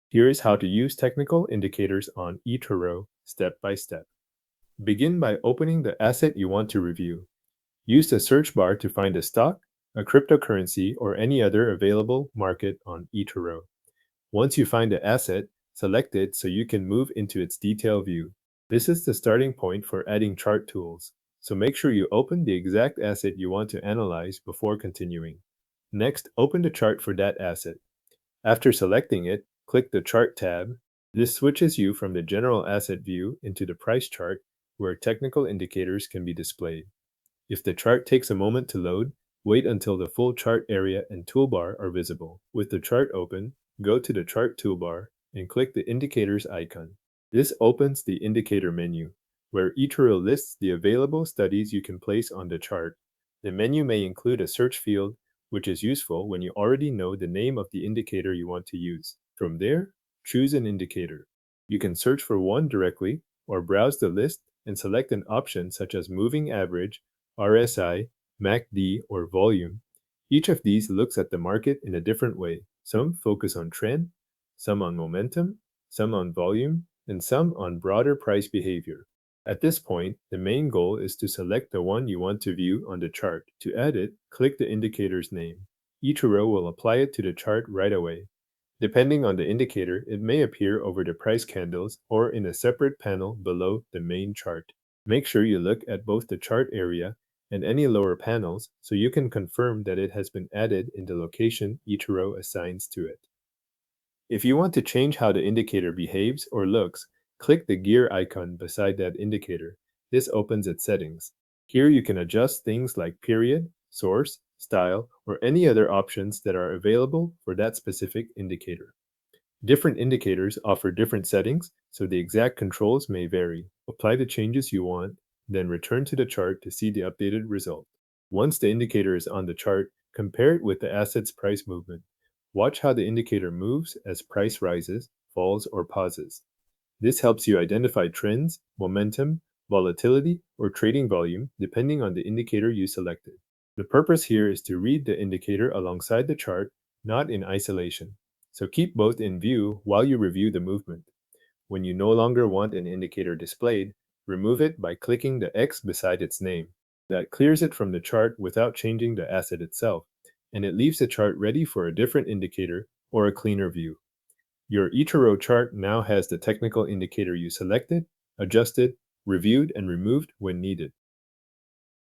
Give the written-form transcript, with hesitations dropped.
Here is how to use technical indicators on eToro step by step. Begin by opening the asset you want to review. Use the search bar to find a stock, a cryptocurrency, or any other available market on eToro. Once you find the asset, select it so you can move into its detail view. This is the starting point for adding chart tools, so make sure you open the exact asset you want to analyze before continuing. Next, open the chart for that asset. After selecting it, click the Chart tab. This switches you from the general asset view into the price chart, where technical indicators can be displayed. If the chart takes a moment to load, wait until the full chart area and toolbar are visible. With the chart open, go to the Chart toolbar and click the Indicators icon. This opens the Indicator menu, where eToro lists the available studies you can place on the chart. The menu may include a search field, which is useful when you already know the name of the indicator you want to use. From there, choose an indicator. You can search for one directly or browse the list and select an option such as Moving Average, RSI, MACD, or Volume. Each of these looks at the market in a different way. Some focus on trend, some on momentum, some on volume, and some on broader price behavior. At this point, the main goal is to select the one you want to view on the chart. To add it, click the indicator's name. eToro will apply it to the chart right away. Depending on the indicator, it may appear over the price candles or in a separate panel below the main chart. Make sure you look at both the chart area and any lower panels so you can confirm that it has been added in the location eToro assigns to it. If you want to change how the indicator behaves or looks, click the gear icon beside that indicator. This opens its settings. Here you can adjust things like period, source, style, or any other options that are available for that specific indicator. Different indicators offer different settings, so the exact controls may vary. Apply the changes you want, then return to the chart to see the updated result. Once the indicator is on the chart, compare it with the asset's price movement. Watch how the indicator moves as price rises, falls, or pauses. This helps you identify trends, momentum, volatility, or trading volume depending on the indicator you selected. The purpose here is to read the indicator alongside the chart, not in isolation. So keep both in view while you review the movement. When you no longer want an indicator displayed, remove it by clicking the X beside its name. That clears it from the chart without changing the asset itself, and it leaves the chart ready for a different indicator or a cleaner view. Your eToro chart now has the technical indicator you selected, adjusted, reviewed, and removed when needed.